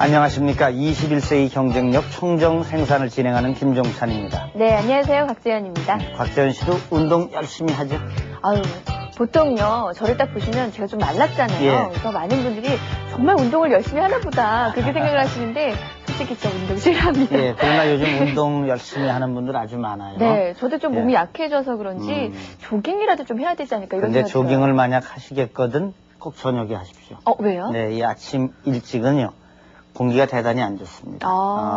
안녕하십니까. 21세기 경쟁력 총정 생산을 진행하는 김종찬입니다. 네, 안녕하세요. 곽재현입니다. 곽재현 씨도 운동 열심히 하죠? 아유, 보통요, 저를 딱 보시면 제가 좀 말랐잖아요. 예. 그래서 많은 분들이 정말 운동을 열심히 하나 보다 그렇게 생각을 하시는데 솔직히 진짜 운동 싫어합니다. 예, 그러나 요즘 운동 열심히 하는 분들 아주 많아요. 네, 저도 좀 몸이 예. 약해져서 그런지 조깅이라도 좀 해야 되지 않을까 이런 근데 생각이 들어요. 조깅을 만약 하시겠거든 꼭 저녁에 하십시오. 왜요? 네, 이 아침 일찍은요. 공기가 대단히 안 좋습니다.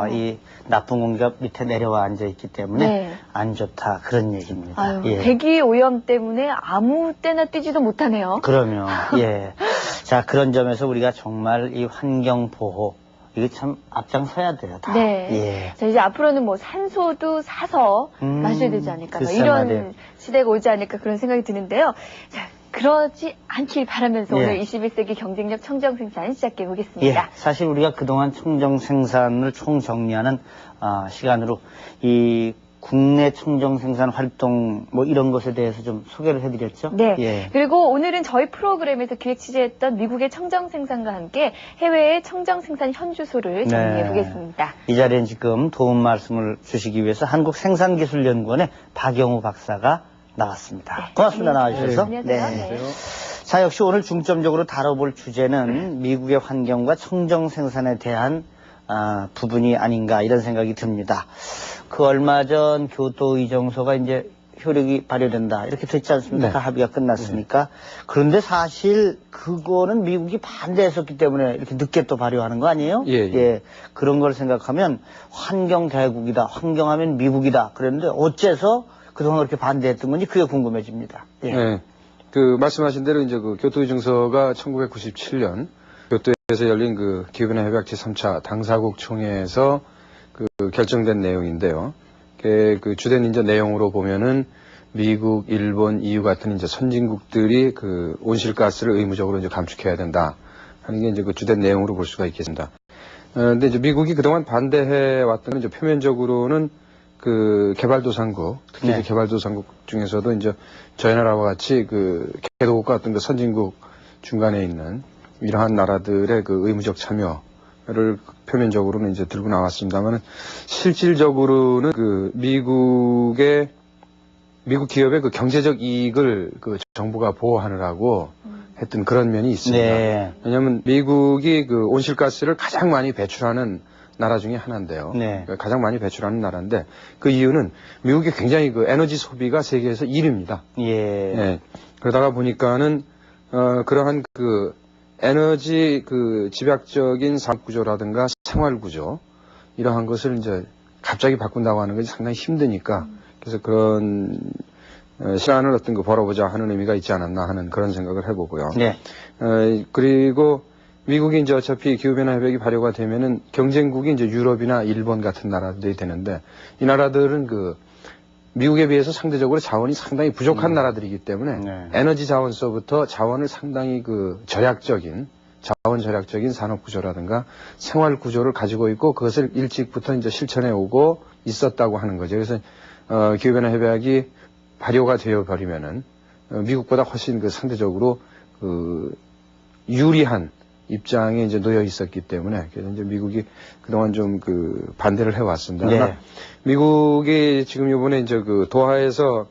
이 나쁜 공기가 밑에 내려와 앉아 있기 때문에 네. 안 좋다 그런 얘기입니다. 아유, 예. 대기 오염 때문에 아무 때나 뛰지도 못하네요. 그러면 예. 자, 그런 점에서 우리가 정말 이 환경 보호 이게 참 앞장서야 돼요. 다. 네. 예. 자, 이제 앞으로는 뭐 산소도 사서 마셔야 되지 않을까. 뭐 이런 말이에요. 시대가 오지 않을까 그런 생각이 드는데요. 자, 그러지 않길 바라면서 예. 오늘 21세기 경쟁력 청정 생산 시작해 예, 보겠습니다. 사실 우리가 그동안 청정 생산을 총정리하는 시간으로 이 국내 청정 생산 활동 뭐 이런 것에 대해서 좀 소개를 해드렸죠. 네. 예. 그리고 오늘은 저희 프로그램에서 기획 취재했던 미국의 청정 생산과 함께 해외의 청정 생산 현주소를 정리해 보겠습니다. 이 자리엔 지금 도움 말씀을 주시기 위해서 한국생산기술연구원의 박영우 박사가 나왔습니다. 네. 고맙습니다. 나와주셔서. 안녕하세요. 네. 자, 역시 오늘 중점적으로 다뤄볼 주제는 미국의 환경과 청정 생산에 대한 부분이 아닌가 이런 생각이 듭니다. 그 얼마 전 교토 의정서가 이제 효력이 발효된다 이렇게 됐지 않습니까? 네. 그 합의가 끝났으니까. 그런데 사실 그거는 미국이 반대했었기 때문에 이렇게 늦게 또 발효하는 거 아니에요? 예. 그런 걸 생각하면 환경 대국이다, 환경하면 미국이다 그랬는데 어째서 그동안 그렇게 반대했던 건지 그게 궁금해집니다. 예. 네. 그 말씀하신 대로 이제 그 교토의 정서가 1997년 교토에서 열린 그 기후변화 협약 제3차 당사국 총회에서 그 결정된 내용인데요. 그 주된 이제 내용으로 보면은 미국, 일본, EU 같은 이제 선진국들이 그 온실가스를 의무적으로 이제 감축해야 된다 하는 게 이제 그 주된 내용으로 볼 수가 있겠습니다. 근데 이제 미국이 그동안 반대해 왔던 건 이제 표면적으로는 그 개발도상국, 특히 네. 이제 개발도상국 중에서도 이제 저희 나라와 같이 그 개도국과 어떤 그 선진국 중간에 있는 이러한 나라들의 그 의무적 참여를 표면적으로는 이제 들고 나왔습니다만 실질적으로는 그 미국 기업의 그 경제적 이익을 그 정부가 보호하느라고 했던 그런 면이 있습니다. 네. 왜냐하면 미국이 그 온실가스를 가장 많이 배출하는 나라 중에 하나인데요. 네. 가장 많이 배출하는 나라인데 그 이유는 미국이 굉장히 그 에너지 소비가 세계에서 1위입니다. 예. 그러다가 보니까는 그러한 그 에너지 그 집약적인 산업 구조라든가 생활 구조 이러한 것을 이제 갑자기 바꾼다고 하는 것이 상당히 힘드니까 그래서 그런 시간을 어떤 거 벌어보자 하는 의미가 있지 않았나 하는 그런 생각을 해보고요. 네. 그리고 미국이 이제 어차피 기후변화 협약이 발효가 되면은 경쟁국이 이제 유럽이나 일본 같은 나라들이 되는데 이 나라들은 그 미국에 비해서 상대적으로 자원이 상당히 부족한 나라들이기 때문에 네. 에너지 자원서부터 자원을 상당히 그 자원 절약적인 산업 구조라든가 생활 구조를 가지고 있고 그것을 일찍부터 이제 실천해 오고 있었다고 하는 거죠. 그래서 기후변화 협약이 발효가 되어 버리면은 미국보다 훨씬 그 상대적으로 그 유리한 입장에 이제 놓여 있었기 때문에 그래서 이제 미국이 그동안 좀 그 반대를 해왔습니다. 네. 그러나 미국이 지금 이번에 이제 그 도하에서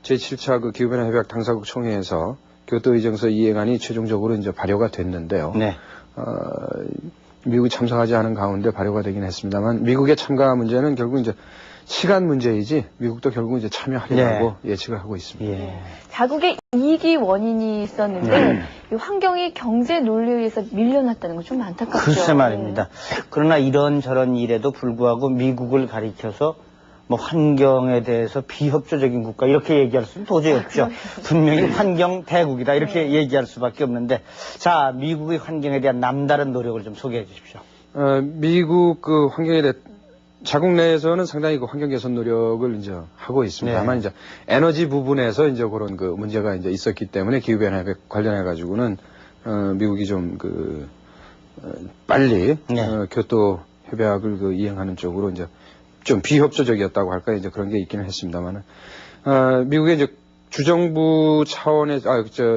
제7차 그 기후변화 협약 당사국 총회에서 교토 의정서 이행안이 최종적으로 이제 발효가 됐는데요. 네. 미국이 참석하지 않은 가운데 발효가 되긴 했습니다만 미국의 참가 문제는 결국 이제 시간 문제이지 미국도 결국 이제 참여하리라고 예측을 하고 있습니다. 예. 자국의 이익이 원인이 있었는데 이 환경이 경제 논리에 의해서 밀려났다는 건 좀 안타깝죠. 글쎄 말입니다. 그러나 이런저런 일에도 불구하고 미국을 가리켜서 뭐 환경에 대해서 비협조적인 국가 이렇게 얘기할 수는 도저히 없죠. 분명히 환경 대국이다 이렇게 얘기할 수밖에 없는데 자, 미국의 환경에 대한 남다른 노력을 좀 소개해 주십시오. 미국 그 환경에 대해 자국 내에서는 상당히 그 환경 개선 노력을 이제 하고 있습니다. 다만 이제 에너지 부분에서 이제 그런 그 문제가 이제 있었기 때문에 기후변화에 관련해 가지고는 미국이 좀 그 빨리 교토 협약을 그 이행하는 쪽으로 이제 좀 비협조적이었다고 할까 이제 그런 게 있기는 했습니다만은 미국의 이제 주정부 차원의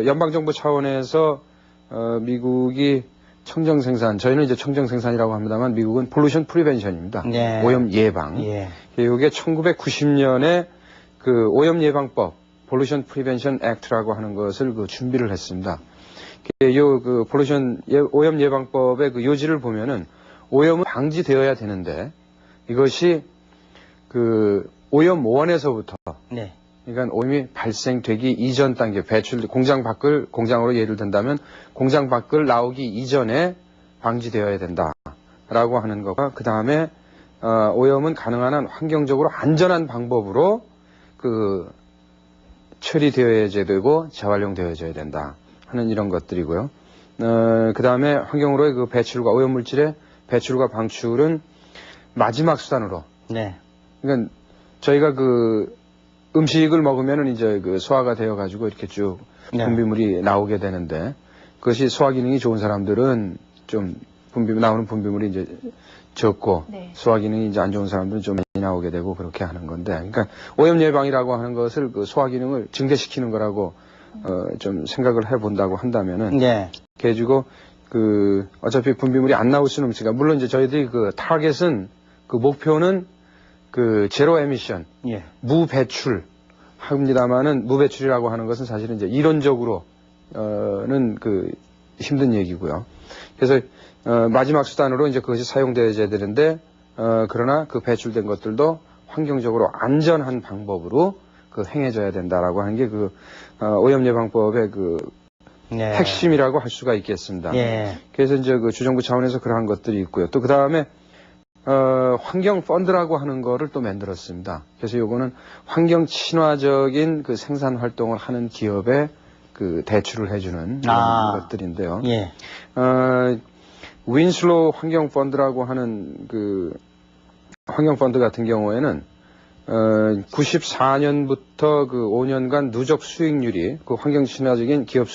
연방정부 차원에서 미국이 청정 생산, 저희는 이제 청정 생산이라고 합니다만 미국은 pollution prevention입니다. 네. 오염 예방. 예. 이게 1990년에 그 오염 예방법, pollution prevention act라고 하는 것을 그 준비를 했습니다. 그 오염 예방법의 그 요지를 보면은 오염은 방지되어야 되는데 이것이 그 오염 원에서부터 네. 그러니까 오염이 발생되기 이전 단계, 공장으로 예를 든다면 공장 밖을 나오기 이전에 방지되어야 된다라고 하는 것과 그 다음에 오염은 가능한 한 환경적으로 안전한 방법으로 그 처리되어야 되고 재활용되어야 된다 하는 이런 것들이고요. 그 다음에 환경으로의 그 배출과 오염 물질의 배출과 방출은 마지막 수단으로. 네. 그러니까 저희가 그 음식을 먹으면은 이제 그 소화가 되어가지고 이렇게 쭉 네. 분비물이 나오게 되는데 그것이 소화 기능이 좋은 사람들은 좀 나오는 분비물이 이제 적고 네. 소화 기능이 이제 안 좋은 사람들은 좀 많이 나오게 되고 그렇게 하는 건데 그러니까 오염 예방이라고 하는 것을 그 소화 기능을 증대시키는 거라고 좀 생각을 해본다고 한다면은 네. 해주고 그 어차피 분비물이 안 나올 수는 없으니까 물론 이제 저희들이 그 타겟은 그 목표는 그 제로 에미션, 예. 무배출 합니다만은 무배출이라고 하는 것은 사실은 이제 이론적으로는 그 힘든 얘기고요. 그래서 마지막 수단으로 이제 그것이 사용되어야 되는데 그러나 그 배출된 것들도 환경적으로 안전한 방법으로 그 행해져야 된다라고 하는 게 그 오염 예방법의 그 네. 핵심이라고 할 수가 있겠습니다. 예. 그래서 이제 그 주정부 차원에서 그러한 것들이 있고요. 또 그 다음에 환경 펀드라고 하는 거를 또 만들었습니다. 그래서 요거는 환경 친화적인 그 생산 활동을 하는 기업에 그 대출을 해주는 이런 것들인데요. 예. 윈슬로우 환경 펀드라고 하는 그 환경 펀드 같은 경우에는 94년부터 그 5년간 누적 수익률이 그 환경 친화적인 기업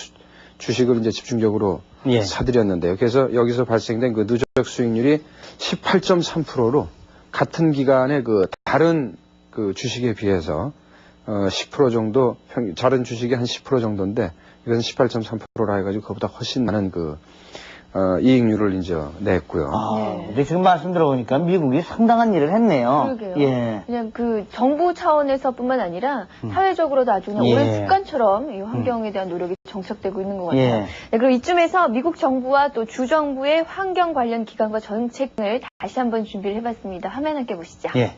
주식을 이제 집중적으로 예. 사들였는데요. 그래서 여기서 발생된 그 누적 수익률이 18.3%로 같은 기간에 그 다른 그 주식에 비해서 10% 정도 다른 주식이 한 10% 정도인데 이것은 18.3%라 해가지고 그보다 훨씬 많은 그 이익률을 이제 냈고요. 네. 근데 지금 말씀 들어보니까 미국이 상당한 일을 했네요. 그러게요. 예. 그냥 그 정부 차원에서뿐만 아니라 사회적으로도 아주 그냥 예. 오랜 습관처럼 이 환경에 대한 노력이 정착되고 있는 것 같아요. 예. 네, 그럼 이쯤에서 미국 정부와 또 주정부의 환경 관련 기관과 정책을 다시 한번 준비를 해봤습니다. 화면 함께 보시죠. 예.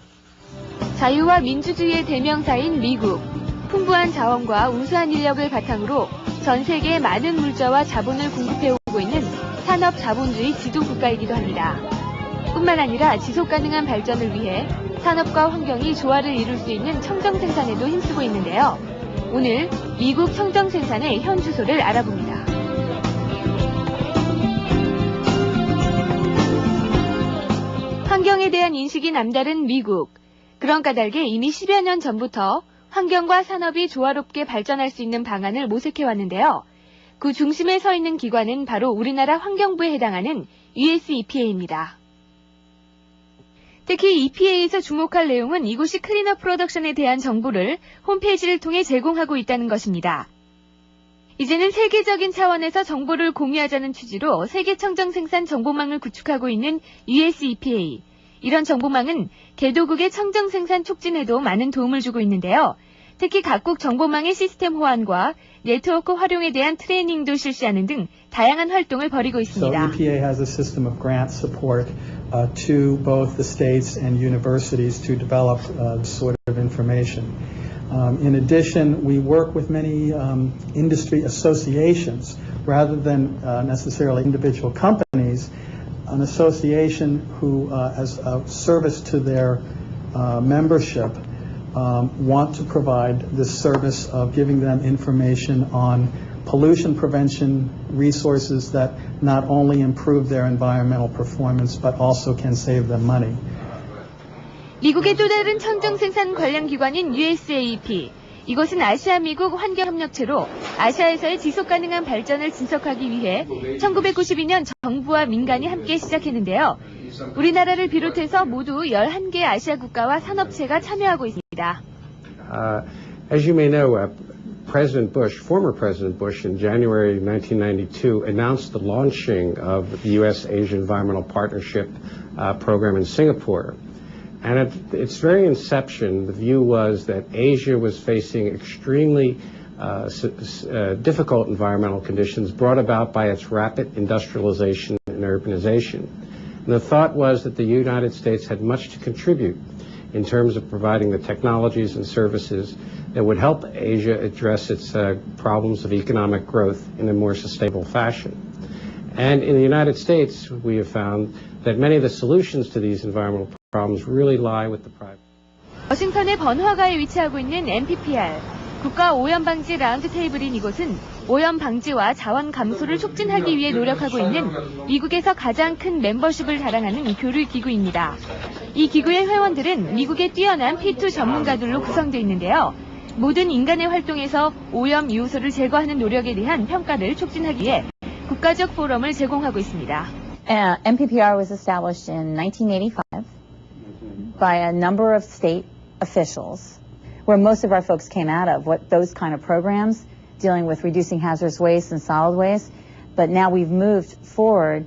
자유와 민주주의의 대명사인 미국. 풍부한 자원과 우수한 인력을 바탕으로 전 세계에 많은 물자와 자본을 공급해오고 있는 산업 자본주의 지도 국가이기도 합니다. 뿐만 아니라 지속 가능한 발전을 위해 산업과 환경이 조화를 이룰 수 있는 청정 생산에도 힘쓰고 있는데요. 오늘 미국 청정 생산의 현 주소를 알아봅니다. 환경에 대한 인식이 남다른 미국. 그런 까닭에 이미 10여 년 전부터 환경과 산업이 조화롭게 발전할 수 있는 방안을 모색해왔는데요. 그 중심에 서 있는 기관은 바로 우리나라 환경부에 해당하는 US EPA입니다. 특히 EPA에서 주목할 내용은 이곳이 클린업 프로덕션에 대한 정보를 홈페이지를 통해 제공하고 있다는 것입니다. 이제는 세계적인 차원에서 정보를 공유하자는 취지로 세계 청정 생산 정보망을 구축하고 있는 US EPA. 이런 정보망은 개도국의 청정 생산 촉진에도 많은 도움을 주고 있는데요. 특히 각국 정보망의 시스템 호환과 네트워크 활용에 대한 트레이닝도 실시하는 등 다양한 활동을 벌이고 있습니다. So EPA has a system of grant support to both the states and universities to develop this sort of information. In addition, we work with many industry associations rather than necessarily individual companies. An association who, as a service to their membership, want to provide this service of giving them information on pollution prevention resources that not only improve their environmental performance but also can save them money. 미국의 또 다른 청정 생산 관련 기관인 USAP. 이것은 아시아 미국 환경협력체로 아시아에서의 지속 가능한 발전을 진척하기 위해 1992년 정부와 민간이 함께 시작했는데요. 우리나라를 비롯해서 모두 11개 아시아 국가와 산업체가 참여하고 있습니다. As you may know, President Bush, former President Bush, in January 1992, announced the launching of the U.S.-Asia Environmental Partnership program in Singapore. And at its very inception, the view was that Asia was facing extremely difficult environmental conditions brought about by its rapid industrialization and urbanization. And the thought was that the United States had much to contribute in terms of providing the technologies and services that would help Asia address its problems of economic growth in a more sustainable fashion. And in the United States, we have found that many of the solutions to these environmental problems really lie with the private. 워싱턴의 번화가에 위치하고 있는 MPPR, 국가 오염 방지 라운드 테이블인 이곳은 오염 방지와 자원 감소를 촉진하기 위해 노력하고 있는 미국에서 가장 큰 멤버십을 자랑하는 교류 기구입니다. 이 기구의 회원들은 미국의 뛰어난 P2 전문가들로 구성되어 있는데요. 모든 인간의 활동에서 오염 요소를 제거하는 노력에 대한 평가를 촉진하기 위해 국가적 포럼을 제공하고 있습니다. MPPR was established in 1985 by a number of state officials, where most of our folks came out of, those kind of programs dealing with reducing hazardous waste and solid waste. But now we've moved forward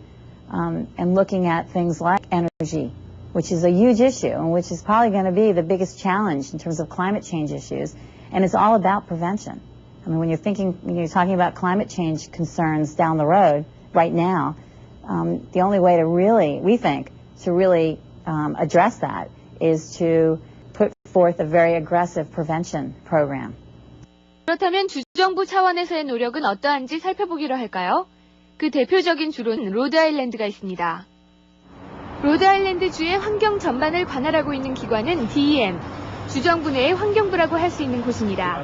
and looking at things like energy, which is a huge issue and which is probably going to be the biggest challenge in terms of climate change issues. And it's all about prevention. I mean, when you're talking about climate change concerns down the road right now, the only way to really, we think, to really address that is to put forth a very aggressive prevention program. 그렇다면 주정부 차원에서의 노력은 어떠한지 살펴보기로 할까요? 그 대표적인 주로는 로드아일랜드가 있습니다. 로드아일랜드주의 환경 전반을 관할하고 있는 기관은 DEM, 주정부 내의 환경부라고 할 수 있는 곳입니다.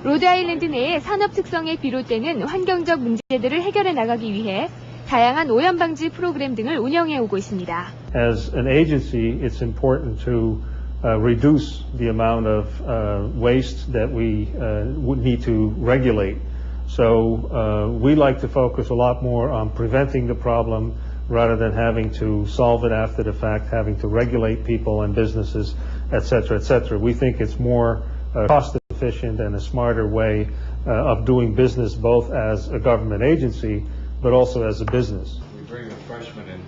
로드아일랜드 내의 산업 특성에 비롯되는 환경적 문제들을 해결해 나가기 위해 다양한 오염 방지 프로그램 등을 운영해 오고 있습니다. As an agency, it's important to reduce the amount of waste that we would need to regulate. So we like to focus a lot more on preventing the problem rather than having to solve it after the fact, having to regulate people and businesses, etc., etc. We think it's more cost efficient and a smarter way of doing business both as a government agency but also as a business.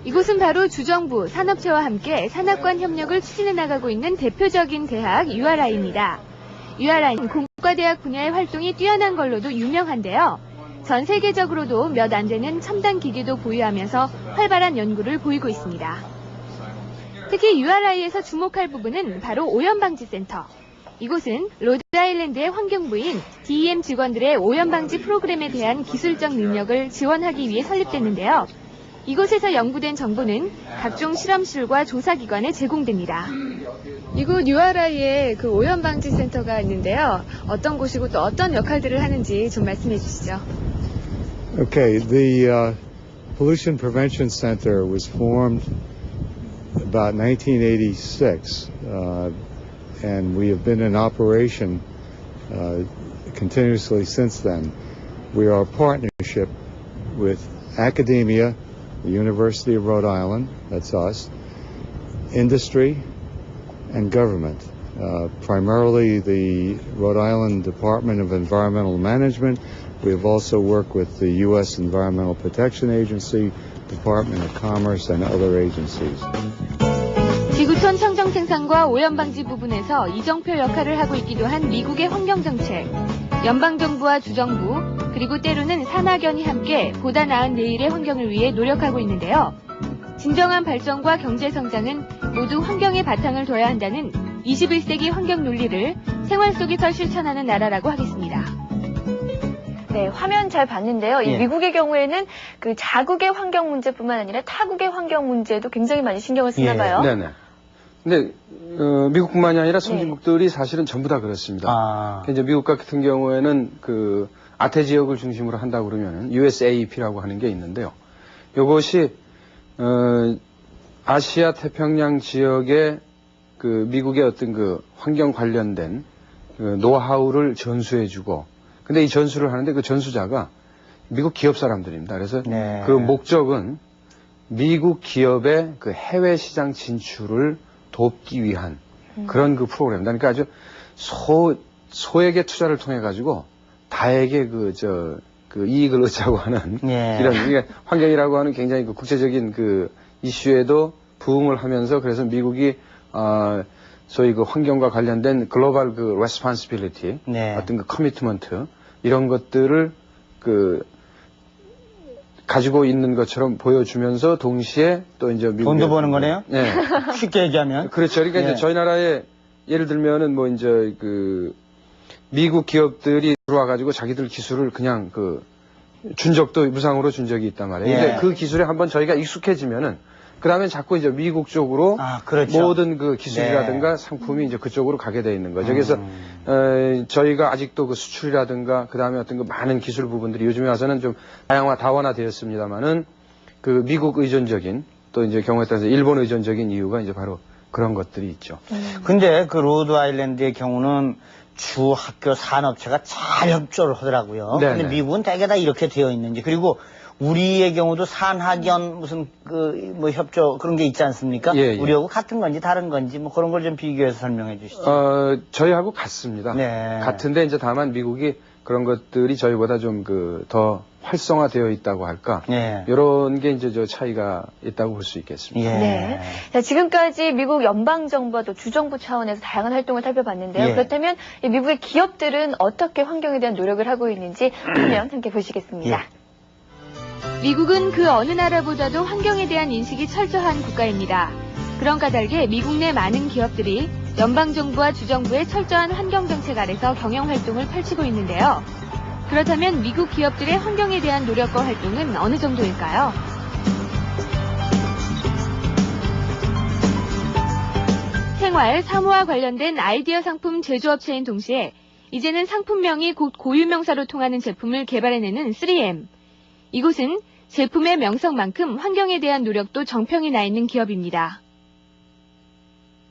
이곳은 바로 주정부, 산업체와 함께 산업관 협력을 추진해 나가고 있는 대표적인 대학 URI입니다. URI는 공과대학 분야의 활동이 뛰어난 걸로도 유명한데요. 전 세계적으로도 몇 안 되는 첨단 기기도 보유하면서 활발한 연구를 보이고 있습니다. 특히 URI에서 주목할 부분은 바로 오염방지센터. 이곳은 로드아일랜드의 환경부인 DEM 직원들의 오염방지 프로그램에 대한 기술적 능력을 지원하기 위해 설립됐는데요. 이곳에서 연구된 정보는 각종 실험실과 조사기관에 제공됩니다. 이곳 URI에 그 오염방지센터가 있는데요. 어떤 곳이고 또 어떤 역할들을 하는지 좀 말씀해 주시죠. Okay, the Pollution Prevention Center was formed about 1986, and we have been in operation continuously since then. We are a partnership with academia, the University of Rhode Island, that's us, industry, and government. Primarily the Rhode Island Department of Environmental Management. We have also worked with the U.S. Environmental Protection Agency, Department of Commerce, and other agencies. 지구촌 청정 생산과 오염 방지 부분에서 이정표 역할을 하고 있기도 한 미국의 환경 정책. 연방정부와 주정부, 그리고 때로는 산학연이 함께 보다 나은 내일의 환경을 위해 노력하고 있는데요. 진정한 발전과 경제 성장은 모두 환경에 바탕을 둬야 한다는 21세기 환경 논리를 생활 속에서 실천하는 나라라고 하겠습니다. 네, 화면 잘 봤는데요. 이 예. 미국의 경우에는 그 자국의 환경 문제뿐만 아니라 타국의 환경 문제도 굉장히 많이 신경을 쓰나 예. 봐요. 네네. 근데 미국뿐만이 아니라 선진국들이 사실은 전부 다 그렇습니다. 이제 미국 같은 경우에는 그 아태 지역을 중심으로 한다 그러면 USAP라고 하는 게 있는데요. 이것이 아시아 태평양 지역의 그 미국의 어떤 그 환경 관련된 그 노하우를 전수해주고, 근데 이 전수를 하는데 그 전수자가 미국 기업 사람들입니다. 그래서 네. 그 목적은 미국 기업의 그 해외 시장 진출을 돕기 위한 그런 그 프로그램입니다. 그러니까 아주 소액의 투자를 통해 가지고 다에게 그 이익을 얻자고 하는 예. 이런 환경이라고 하는 굉장히 그 국제적인 그 이슈에도 부응을 하면서 그래서 미국이 소위 그 환경과 관련된 글로벌 그 레스폰시빌리티 네. 어떤 그 커미트먼트 이런 것들을 그 가지고 있는 것처럼 보여주면서 동시에 또 이제 미국 돈도 버는 거네요? 네. 쉽게 얘기하면. 그렇죠. 그러니까 예. 이제 저희 나라에 예를 들면은 뭐 이제 그 미국 기업들이 들어와 가지고 자기들 기술을 그냥 그 준 적도 무상으로 준 적이 있단 말이에요. 예. 근데 그 기술에 한번 저희가 익숙해지면은 그다음에 자꾸 이제 미국 쪽으로 그렇죠. 모든 그 기술이라든가 네. 상품이 이제 그쪽으로 가게 돼 있는 거죠. 그래서 저희가 아직도 그 수출이라든가 그다음에 어떤 그 많은 기술 부분들이 요즘에 와서는 좀 다원화되었습니다만은 그 미국 의존적인 또 이제 경우에 따라서 일본 의존적인 이유가 이제 바로 그런 것들이 있죠. 근데 그 로드 아일랜드의 경우는 주 학교 산업체가 잘 협조를 하더라고요. 네네. 근데 미국은 대개 다 이렇게 되어 있는지. 그리고 우리의 경우도 산학연 무슨 그 뭐 협조 그런 게 있지 않습니까? 예, 예. 우리하고 같은 건지 다른 건지 뭐 그런 걸 좀 비교해서 설명해 주시죠. 저희하고 같습니다. 네. 같은데 이제 다만 미국이 그런 것들이 저희보다 좀 그 더 활성화되어 있다고 할까? 예. 이런 게 이제 저 차이가 있다고 볼 수 있겠습니다. 예. 네. 자, 지금까지 미국 연방정부와 또 주정부 차원에서 다양한 활동을 살펴봤는데요. 예. 그렇다면 이 미국의 기업들은 어떻게 환경에 대한 노력을 하고 있는지 화면 함께 보시겠습니다. 미국은 그 어느 나라보다도 환경에 대한 인식이 철저한 국가입니다. 그런 까닭에 미국 내 많은 기업들이 연방정부와 주정부의 철저한 환경정책 아래서 경영활동을 펼치고 있는데요. 그렇다면 미국 기업들의 환경에 대한 노력과 활동은 어느 정도일까요? 생활, 사무와 관련된 아이디어 상품 제조업체인 동시에 이제는 상품명이 곧 고유명사로 통하는 제품을 개발해내는 3M. 이곳은 제품의 명성만큼 환경에 대한 노력도 정평이 나 있는 기업입니다.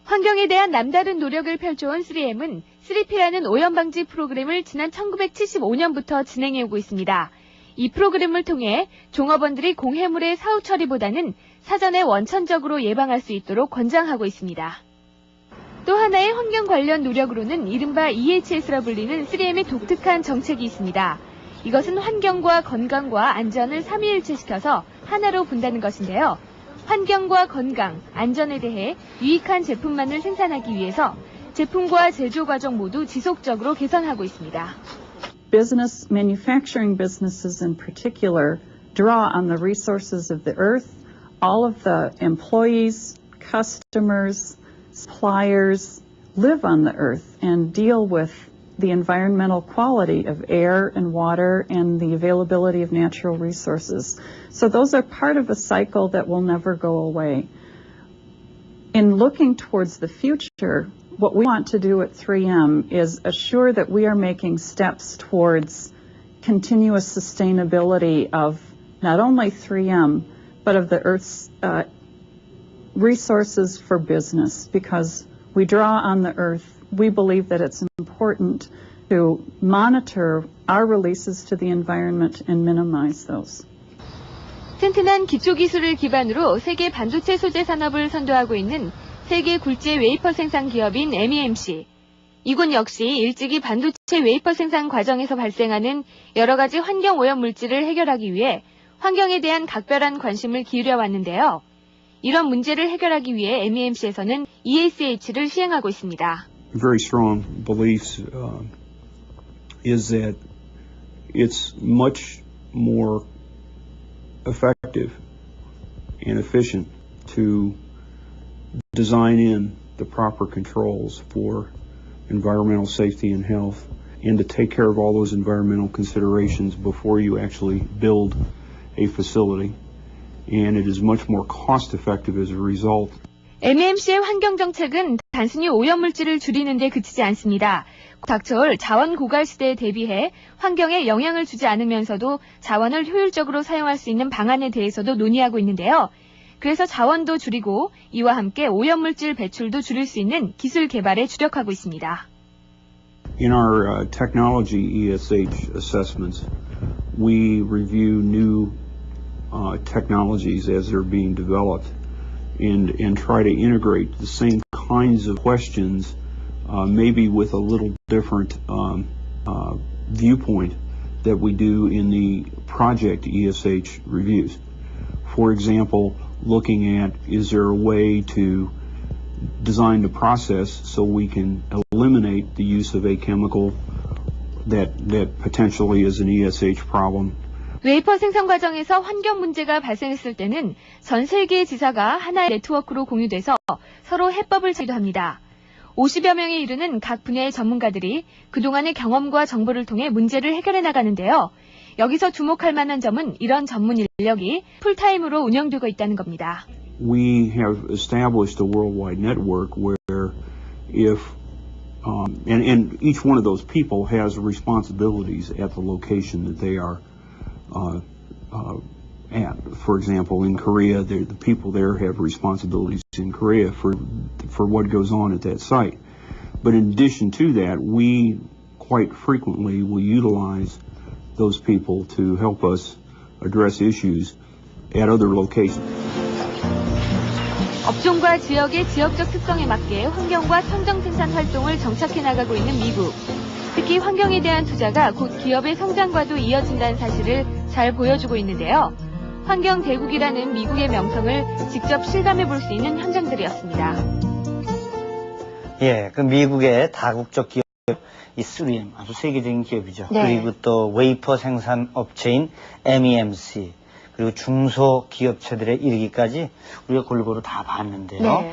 환경에 대한 남다른 노력을 펼쳐온 3M은 3P라는 오염방지 프로그램을 지난 1975년부터 진행해오고 있습니다. 이 프로그램을 통해 종업원들이 공해물의 사후 처리보다는 사전에 원천적으로 예방할 수 있도록 권장하고 있습니다. 또 하나의 환경 관련 노력으로는 이른바 EHS라 불리는 3M의 독특한 정책이 있습니다. 이것은 환경과 건강과 안전을 삼위일체시켜서 하나로 본다는 것인데요. 환경과 건강, 안전에 대해 유익한 제품만을 생산하기 위해서 제품과 제조 과정 모두 지속적으로 개선하고 있습니다. Manufacturing businesses in particular, draw on the resources of the earth. All of the employees, customers, suppliers live on the earth and deal with the environmental quality of air and water and the availability of natural resources. So those are part of a cycle that will never go away. In looking towards the future, what we want to do at 3M is assure that we are making steps towards continuous sustainability of not only 3M, but of the Earth's resources for business, because we draw on the Earth. We believe that it's important to monitor our releases to the environment and minimize those. 튼튼한 기초기술을 기반으로 세계 반도체 소재 산업을 선도하고 있는 세계 굴지 웨이퍼 생산 기업인 MEMC. 이곳 역시 일찍이 반도체 웨이퍼 생산 과정에서 발생하는 여러 가지 환경 오염 물질을 해결하기 위해 환경에 대한 각별한 관심을 기울여 왔는데요. 이런 문제를 해결하기 위해 MEMC에서는 ESH를 시행하고 있습니다. Very strong beliefs is that it's much more effective and efficient to design in the proper controls for environmental safety and health and to take care of all those environmental considerations before you actually build a facility. And it is much more cost effective as a result. MEMC의 환경 정책은 단순히 오염물질을 줄이는 데 그치지 않습니다. 닥쳐올 자원 고갈 시대에 대비해 환경에 영향을 주지 않으면서도 자원을 효율적으로 사용할 수 있는 방안에 대해서도 논의하고 있는데요. 그래서 자원도 줄이고 이와 함께 오염물질 배출도 줄일 수 있는 기술 개발에 주력하고 있습니다. In our technology ESH assessments, we review new technologies as they're being developed and try to integrate the same kinds of questions, maybe with a little different viewpoint that we do in the project ESH reviews. For example, looking at, is there a way to design the process so we can eliminate the use of a chemical that potentially is an ESH problem. 웨이퍼 생산 과정에서 환경 문제가 발생했을 때는 전 세계의 지사가 하나의 네트워크로 공유돼서 서로 해법을 찾기도 합니다. 50여 명에 이르는 각 분야의 전문가들이 그동안의 경험과 정보를 통해 문제를 해결해 나가는데요. 여기서 주목할 만한 점은 이런 전문 인력이 풀타임으로 운영되고 있다는 겁니다. We have established a worldwide network where if and each one of those people has responsibilities at the location that they are at. For example, in Korea, the people there have responsibilities in Korea for what goes on at that site. But in addition to that, we quite frequently will utilize those people to help us address issues at other locations. 업종과 지역의 지역적 특성에 맞게 환경과 청정 생산 활동을 정착해 나가고 있는 미국. 특히 환경에 대한 투자가 곧 기업의 성장과도 이어진다는 사실을 잘 보여주고 있는데요. 환경 대국이라는 미국의 명성을 직접 실감해 볼 수 있는 현장들이었습니다. 예, 그 미국의 다국적 기업, 이 3M, 아주 세계적인 기업이죠. 네. 그리고 또 웨이퍼 생산 업체인 MEMC, 그리고 중소기업체들에 이르기까지 우리가 골고루 다 봤는데요. 네.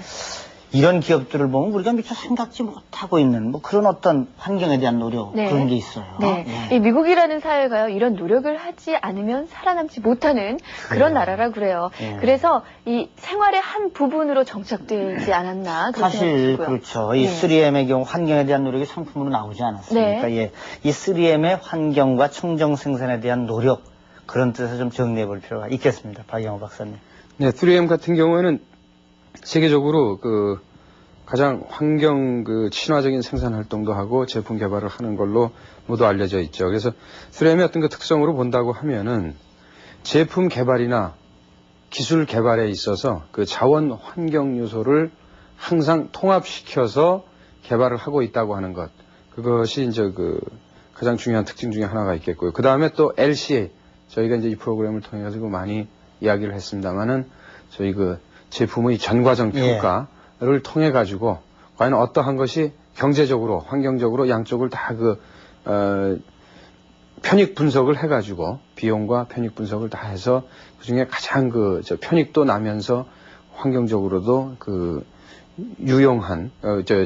이런 기업들을 보면 우리가 미처 생각지 못하고 있는 뭐 그런 어떤 환경에 대한 노력, 네. 그런 게 있어요. 네. 예. 이 미국이라는 사회가요, 이런 노력을 하지 않으면 살아남지 못하는 그런 나라라 그래요. 예. 그래서 이 생활의 한 부분으로 정착되지 않았나 그런 생각이 사실 들고요. 그렇죠. 이 네. 3M의 경우 환경에 대한 노력이 상품으로 나오지 않았습니까? 네. 예. 이 3M의 환경과 청정 생산에 대한 노력, 그런 뜻을 좀 정리해 볼 필요가 있겠습니다. 박영호 박사님. 네, 3M 같은 경우에는 세계적으로 그 가장 환경 그 친화적인 생산 활동도 하고 제품 개발을 하는 걸로 모두 알려져 있죠. 그래서 3M의 어떤 그 특성으로 본다고 하면은 제품 개발이나 기술 개발에 있어서 그 자원 환경 요소를 항상 통합시켜서 개발을 하고 있다고 하는 것. 그것이 이제 그 가장 중요한 특징 중에 하나가 있겠고요. 그 다음에 또 LCA. 저희가 이제 이 프로그램을 통해 가지고 많이 이야기를 했습니다만은 저희 그 제품의 전과정 평가를 통해 가지고 과연 어떠한 것이 경제적으로, 환경적으로 양쪽을 다 편익 분석을 해 가지고 비용과 편익 분석을 다 해서 그 중에 가장 편익도 나면서 환경적으로도 유용한,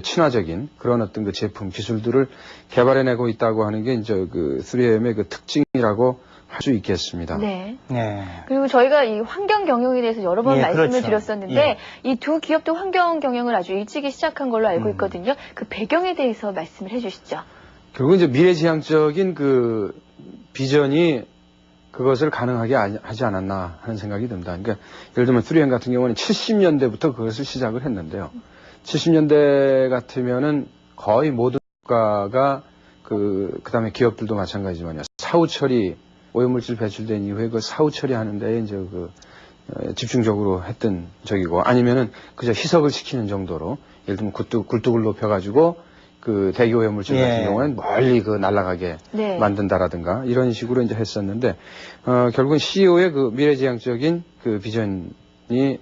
친화적인 그런 어떤 그 제품 기술들을 개발해내고 있다고 하는 게 이제 그 3M의 그 특징이라고 할 수 있겠습니다. 네. 네. 그리고 저희가 이 환경 경영에 대해서 여러 번 예, 말씀을 그렇죠. 드렸었는데 예. 이 두 기업도 환경 경영을 아주 일찍이 시작한 걸로 알고 음. 있거든요. 그 배경에 대해서 말씀을 해주시죠. 결국 이제 미래지향적인 그 비전이 그것을 가능하게 하지 않았나 하는 생각이 듭니다. 그러니까 예를 들면 3M 같은 경우는 70년대부터 그것을 시작을 했는데요. 70년대 같으면은 거의 모든 국가가 그다음에 기업들도 마찬가지지만요. 사후 처리, 오염물질 배출된 이후에 그 사후 처리하는 데에 이제 집중적으로 했던 적이고, 아니면은 그저 희석을 시키는 정도로, 예를 들면 굴뚝을 높여가지고 그 대기 오염물질 같은 경우는 멀리 날아가게 네. 만든다라든가 이런 식으로 이제 했었는데, 결국은 CEO의 그 미래지향적인 그 비전이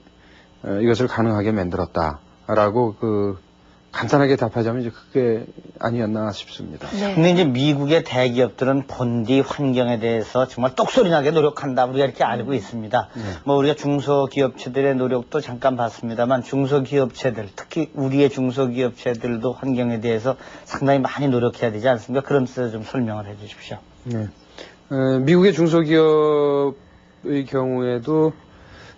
이것을 가능하게 만들었다라고 간단하게 답하자면 이제 그게 아니었나 싶습니다. 네. 근데 이제 미국의 대기업들은 본디 환경에 대해서 정말 똑소리나게 노력한다. 우리가 이렇게 알고 있습니다. 뭐 우리가 중소기업체들의 노력도 잠깐 봤습니다만 중소기업체들, 특히 우리의 중소기업체들도 환경에 대해서 상당히 많이 노력해야 되지 않습니까? 그런 뜻에서 좀 설명을 해 주십시오. 네. 미국의 중소기업의 경우에도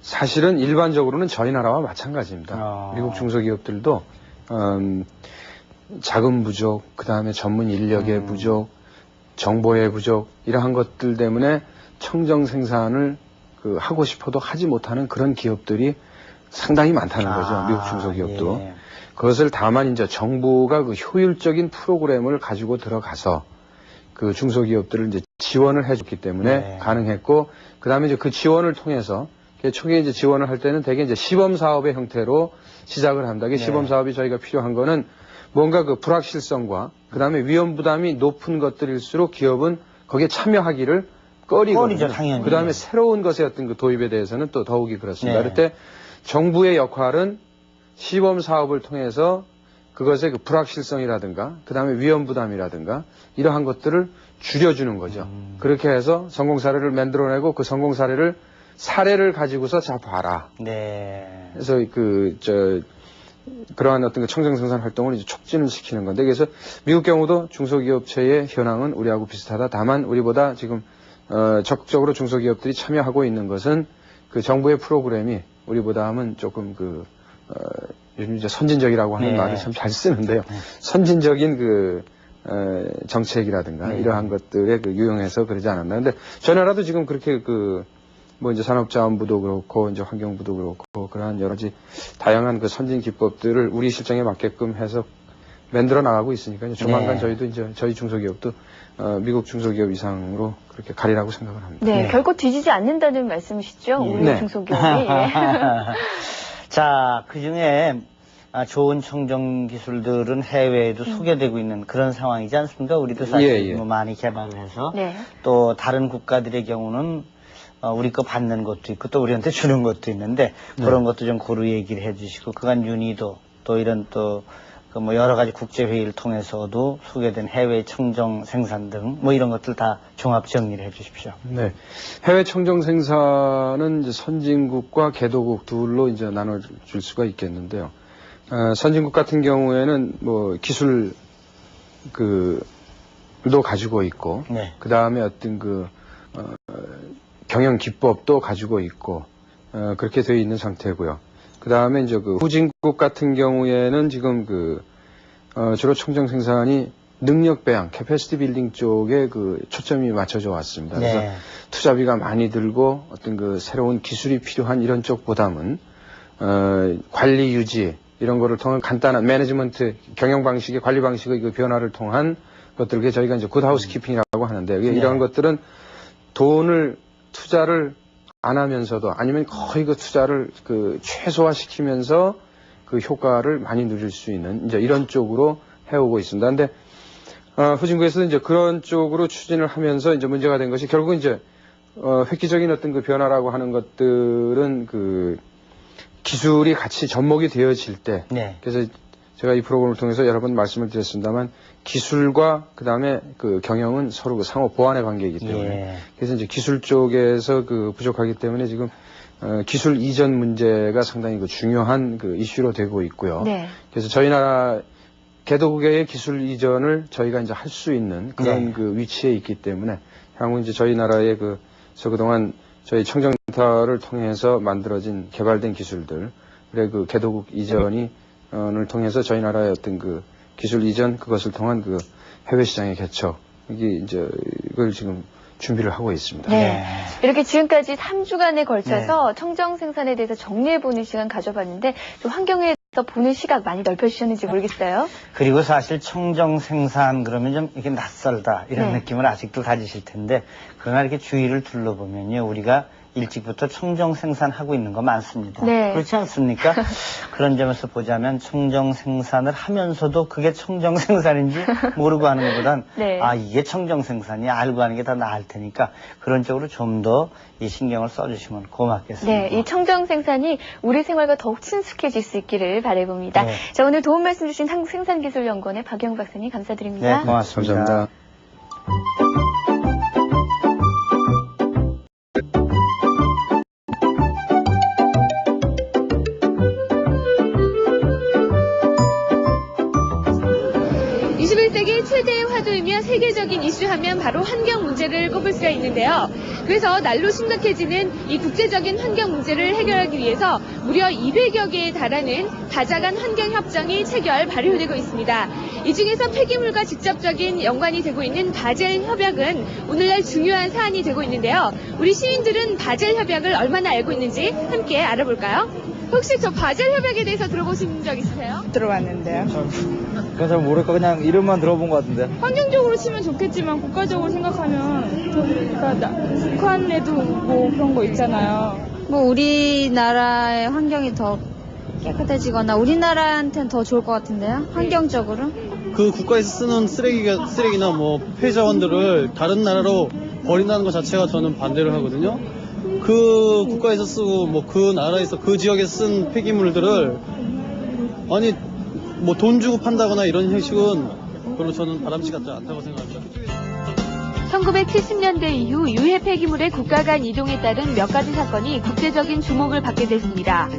사실은 일반적으로는 저희 나라와 마찬가지입니다. 미국 중소기업들도 자금 부족, 그 다음에 전문 인력의 부족, 정보의 부족, 이러한 것들 때문에 청정 생산을 하고 싶어도 하지 못하는 그런 기업들이 상당히 많다는 거죠. 미국 중소기업도. 예. 그것을 다만 이제 정부가 그 효율적인 프로그램을 가지고 들어가서 그 중소기업들을 이제 지원을 해줬기 때문에 가능했고, 그 다음에 이제 그 지원을 통해서 초기에 이제 지원을 할 때는 대개 이제 시범 사업의 형태로 시작을 합니다. 시범 사업이 저희가 필요한 거는 뭔가 그 불확실성과 그 다음에 위험 부담이 높은 것들일수록 기업은 거기에 참여하기를 꺼리거든요. 당연히. 그 다음에 새로운 것의 어떤 그 도입에 대해서는 또 더욱이 그렇습니다. 네. 그럴 때 정부의 역할은 시범 사업을 통해서 그것의 그 불확실성이라든가 그 다음에 위험 부담이라든가 이러한 것들을 줄여주는 거죠. 그렇게 해서 성공 사례를 만들어내고 그 성공 사례를 가지고서 자 봐라. 네. 그래서 그러한 어떤 그 청정 생산 활동을 이제 촉진을 시키는 건데, 그래서 미국 경우도 중소기업체의 현황은 우리하고 비슷하다. 다만 우리보다 지금 적극적으로 중소기업들이 참여하고 있는 것은 그 정부의 프로그램이 우리보다 하면 조금 요즘 이제 선진적이라고 하는 네. 말을 참 잘 쓰는데요. 선진적인 정책이라든가 이러한 것들에 유용해서 그러지 않았나. 근데 저희 나라도 지금 그렇게 이제 산업자원부도 그렇고, 이제 환경부도 그렇고, 그러한 여러 가지 다양한 그 선진 기법들을 우리 실정에 맞게끔 해서 만들어 나가고 있으니까요. 조만간 저희도 이제 저희 중소기업도 미국 중소기업 이상으로 그렇게 가리라고 생각을 합니다. 네, 결코 뒤지지 않는다는 말씀이시죠? 우리 중소기업이. 예. 자, 그 중에 좋은 청정 기술들은 해외에도 소개되고 있는 그런 상황이지 않습니까? 우리도 사실 많이 개발을 해서 또 다른 국가들의 경우는 우리 거 받는 것도 있고 또 우리한테 주는 것도 있는데 그런 것도 좀 고루 얘기를 해주시고 그간 윤희도 또 이런 여러 가지 국제회의를 통해서도 소개된 해외 청정 생산 등 이런 것들 다 종합 정리를 해 주십시오. 네. 해외 청정 생산은 이제 선진국과 개도국 둘로 이제 나눠줄 수가 있겠는데요. 선진국 같은 경우에는 기술 도 가지고 있고, 그 다음에 어떤 경영 기법도 가지고 있고, 그렇게 되어 있는 상태고요. 그 다음에 이제 후진국 같은 경우에는 지금 주로 청정 생산이 능력 배양, 캐패시티 빌딩 쪽에 초점이 맞춰져 왔습니다. 그래서 투자비가 많이 들고 어떤 새로운 기술이 필요한 이런 쪽보다는, 관리 유지, 이런 거를 통한 간단한 매니지먼트, 경영 방식의 관리 방식의 변화를 통한 것들, 저희가 이제 굿 하우스키핑이라고 하는데, 이런 것들은 투자를 안 하면서도 아니면 거의 투자를 최소화시키면서 효과를 많이 누릴 수 있는 이제 이런 쪽으로 해오고 있습니다. 근데 후진국에서도 이제 그런 쪽으로 추진을 하면서 이제 문제가 된 것이 결국 이제 획기적인 어떤 변화라고 하는 것들은 기술이 같이 접목이 되어질 때, 그래서 제가 이 프로그램을 통해서 여러 번 말씀을 드렸습니다만 기술과 그 다음에 경영은 서로 상호 보완의 관계이기 때문에 그래서 이제 기술 쪽에서 부족하기 때문에 지금 기술 이전 문제가 상당히 중요한 이슈로 되고 있고요. 그래서 저희 나라 개도국의 기술 이전을 저희가 이제 할 수 있는 그런 위치에 있기 때문에 향후 이제 저희 나라의 그동안 저희 청정센터를 통해서 만들어진 개발된 기술들, 개도국 이전이 을 통해서 저희 나라의 어떤 기술 이전 그것을 통한 해외 시장의 개척 이걸 지금 준비를 하고 있습니다. 이렇게 지금까지 3주간에 걸쳐서 청정 생산에 대해서 정리해보는 시간 가져봤는데 또 환경에 대해서 보는 시각 많이 넓혀주셨는지 모르겠어요. 그리고 사실 청정 생산 그러면 좀 이렇게 낯설다 이런 느낌을 아직도 가지실 텐데 그러나 이렇게 주위를 둘러보면요 우리가 일찍부터 청정 생산하고 있는 거 많습니다. 그렇지 않습니까? 그런 점에서 보자면 청정 생산을 하면서도 그게 청정 생산인지 모르고 하는 것보단 이게 청정 생산이야 알고 하는 게 더 나을 테니까 그런 쪽으로 좀 더 이 신경을 써주시면 고맙겠습니다. 이 청정 생산이 우리 생활과 더욱 친숙해질 수 있기를 바라봅니다. 자, 오늘 도움 말씀 주신 한국생산기술연구원의 박영 박사님 감사드립니다. 네, 고맙습니다. 감사합니다. 최대의 화두이며 세계적인 이슈하면 바로 환경 문제를 꼽을 수가 있는데요. 그래서 날로 심각해지는 이 국제적인 환경 문제를 해결하기 위해서 무려 200여 개에 달하는 다자간 환경협정이 체결 발효되고 있습니다. 이 중에서 폐기물과 직접적인 연관이 되고 있는 바젤 협약은 오늘날 중요한 사안이 되고 있는데요. 우리 시민들은 바젤 협약을 얼마나 알고 있는지 함께 알아볼까요? 혹시 저 바젤 협약에 대해서 들어보신 적 있으세요? 들어봤는데요. 그건 잘 모르겠고 그냥 이름만 들어본 것 같은데. 환경적으로 치면 좋겠지만 국가적으로 생각하면 북한에도 뭐 그런 거 있잖아요. 뭐 우리나라의 환경이 더 깨끗해지거나 우리나라한테는 더 좋을 것 같은데요? 환경적으로? 그 국가에서 쓰는 쓰레기나 뭐 폐자원들을 다른 나라로 버린다는 것 자체가 저는 반대를 하거든요. 그 국가에서 쓰고 뭐 그 나라에서 그 지역에서 쓴 폐기물들을 아니 뭐 돈 주고 판다거나 이런 형식은 별로 저는 바람직 같지 않다고 생각합니다. 1970년대 이후 유해 폐기물의 국가 간 이동에 따른 몇 가지 사건이 국제적인 주목을 받게 됐습니다.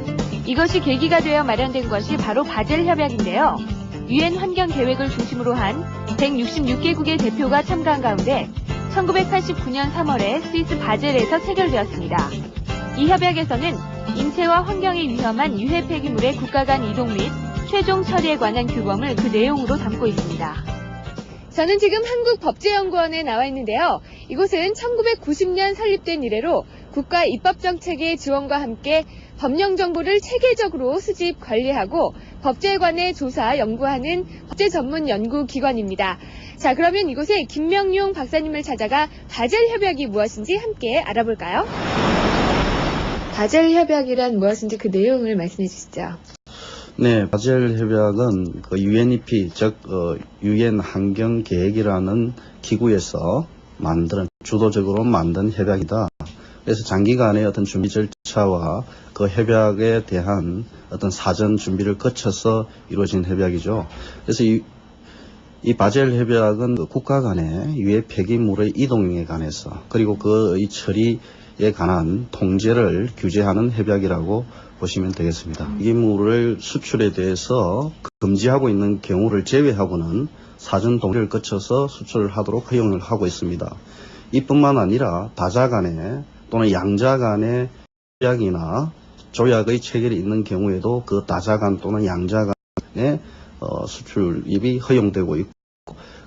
이것이 계기가 되어 마련된 것이 바로 바젤 협약인데요. 유엔 환경 계획을 중심으로 한 166개국의 대표가 참가한 가운데 1989년 3월에 스위스 바젤에서 체결되었습니다. 이 협약에서는 인체와 환경에 위험한 유해 폐기물의 국가 간 이동 및 최종 처리에 관한 규범을 그 내용으로 담고 있습니다. 저는 지금 한국법제연구원에 나와 있는데요. 이곳은 1990년 설립된 이래로 국가 입법정책의 지원과 함께 법령 정보를 체계적으로 수집, 관리하고 법제에 관해 조사, 연구하는 법제 전문 연구기관입니다. 자, 그러면 이곳에 김명용 박사님을 찾아가 바젤 협약이 무엇인지 함께 알아볼까요? 바젤 협약이란 무엇인지 그 내용을 말씀해 주시죠. 네, 바젤 협약은 그 UNEP, 즉 유엔 환경 계획이라는 기구에서 주도적으로 만든 협약이다. 그래서 장기간의 어떤 준비 절차와 그 협약에 대한 어떤 사전 준비를 거쳐서 이루어진 협약이죠. 그래서 이 바젤 협약은 그 국가 간의 유해 폐기물의 이동에 관해서 그리고 이 처리에 관한 통제를 규제하는 협약이라고 보시면 되겠습니다. 폐기물을 수출에 대해서 금지하고 있는 경우를 제외하고는 사전 동의를 거쳐서 수출을 하도록 허용을 하고 있습니다. 이뿐만 아니라 다자 간의 또는 양자 간의 협약이나 조약의 체결이 있는 경우에도 그 다자 간 또는 양자 간의 수출입이 허용되고 있고,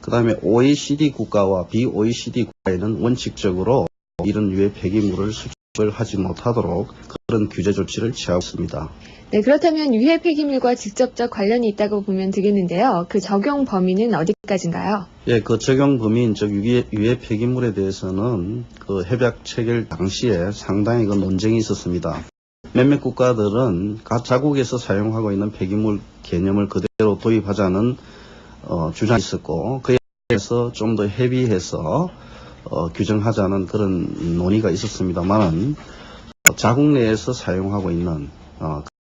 그 다음에 OECD 국가와 BOECD 국가에는 원칙적으로 이런 유해 폐기물을 수출을 하지 못하도록 그런 규제 조치를 취하고 있습니다. 네, 그렇다면 유해 폐기물과 직접적 관련이 있다고 보면 되겠는데요. 그 적용 범위는 어디까지인가요? 예, 그 적용 범위인 즉 유해 폐기물에 대해서는 그 협약 체결 당시에 상당히 그 논쟁이 있었습니다. 몇몇 국가들은 각 자국에서 사용하고 있는 폐기물 개념을 그대로 도입하자는 주장이 있었고, 그에 대해서 좀 더 협의해서 규정하자는 그런 논의가 있었습니다만은 자국 내에서 사용하고 있는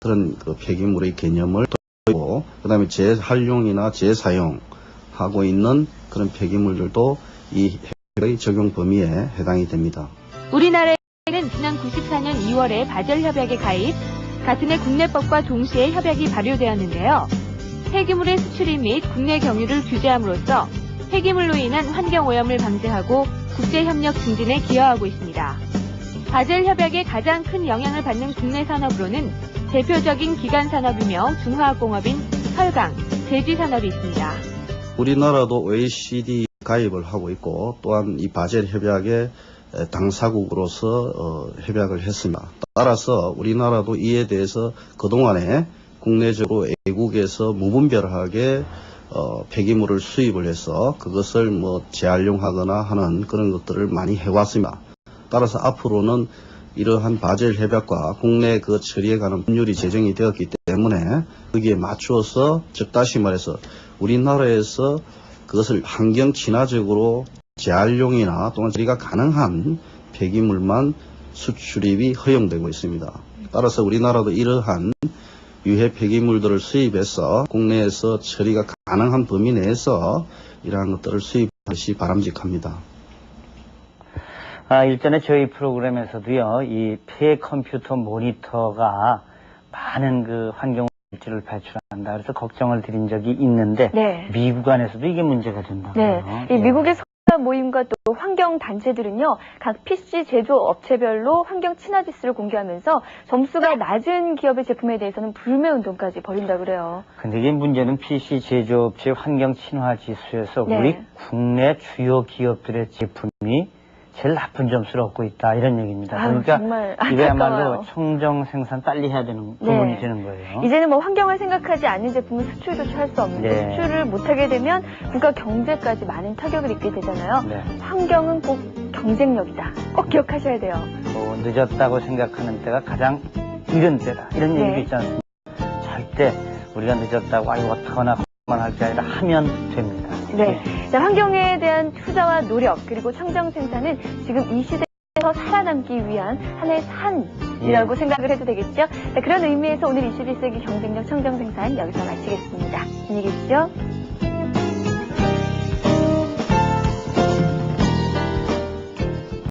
그런 그 폐기물의 개념을 도입하고, 그다음에 재활용이나 재사용하고 있는 그런 폐기물들도 이 협약의 적용 범위에 해당이 됩니다. 우리나라에는 지난 94년 2월에 바젤 협약에 가입, 같은 해 국내법과 동시에 협약이 발효되었는데요. 폐기물의 수출입 및 국내 경유를 규제함으로써 폐기물로 인한 환경오염을 방지하고 국제협력 증진에 기여하고 있습니다. 바젤 협약에 가장 큰 영향을 받는 국내 산업으로는 대표적인 기간산업이며 중화학공업인 철강, 제지산업이 있습니다. 우리나라도 OECD 가입을 하고 있고, 또한 이 바젤 협약에 당사국으로서 협약을 했습니다. 따라서 우리나라도 이에 대해서 그동안에 국내적으로 애국에서 무분별하게 폐기물을 수입을 해서 그것을 뭐 재활용하거나 하는 그런 것들을 많이 해왔습니다. 따라서 앞으로는 이러한 바젤 협약과 국내 그 처리에 관한 법률이 제정이 되었기 때문에 거기에 맞추어서, 즉 다시 말해서 우리나라에서 그것을 환경 친화적으로 재활용이나 또는 처리가 가능한 폐기물만 수출입이 허용되고 있습니다. 따라서 우리나라도 이러한 유해 폐기물들을 수입해서 국내에서 처리가 가능한 범위 내에서 이러한 것들을 수입하는 것이 바람직합니다. 일전에 저희 프로그램에서도요, 이 폐컴퓨터 모니터가 많은 그 환경 물질을 배출한다. 그래서 걱정을 드린 적이 있는데, 네. 미국 안에서도 이게 문제가 된다고요. 네. 이 미국의 모임과 또 환경 단체들은요, 각 PC 제조 업체별로 환경 친화 지수를 공개하면서 점수가 낮은 기업의 제품에 대해서는 불매 운동까지 벌인다 그래요. 근데 이게 문제는 PC 제조업체 환경 친화 지수에서 네. 우리 국내 주요 기업들의 제품이 제일 나쁜 점수를 얻고 있다, 이런 얘기입니다. 그러니까 정말 이거야말로 안타까워요. 청정 생산 빨리 해야 되는 네. 부분이 되는 거예요. 이제는 뭐 환경을 생각하지 않는 제품은 수출조차 할 수 없는데, 네. 수출을 못하게 되면 국가 경제까지 많은 타격을 입게 되잖아요. 네. 환경은 꼭 경쟁력이다. 꼭 기억하셔야 돼요. 늦었다고 생각하는 때가 가장 이른 때다, 이런 네. 얘기도 있지 않습니까? 때 우리가 늦었다고 아유 어떡하나 할 게 아니라 하면 됩니다. 네. 자, 환경에 대한 투자와 노력 그리고 청정 생산은 지금 이 시대에서 살아남기 위한 하나의 산이라고 생각을 해도 되겠죠. 자, 그런 의미에서 오늘 21세기 경쟁력 청정 생산 여기서 마치겠습니다. 안녕히 계십시오.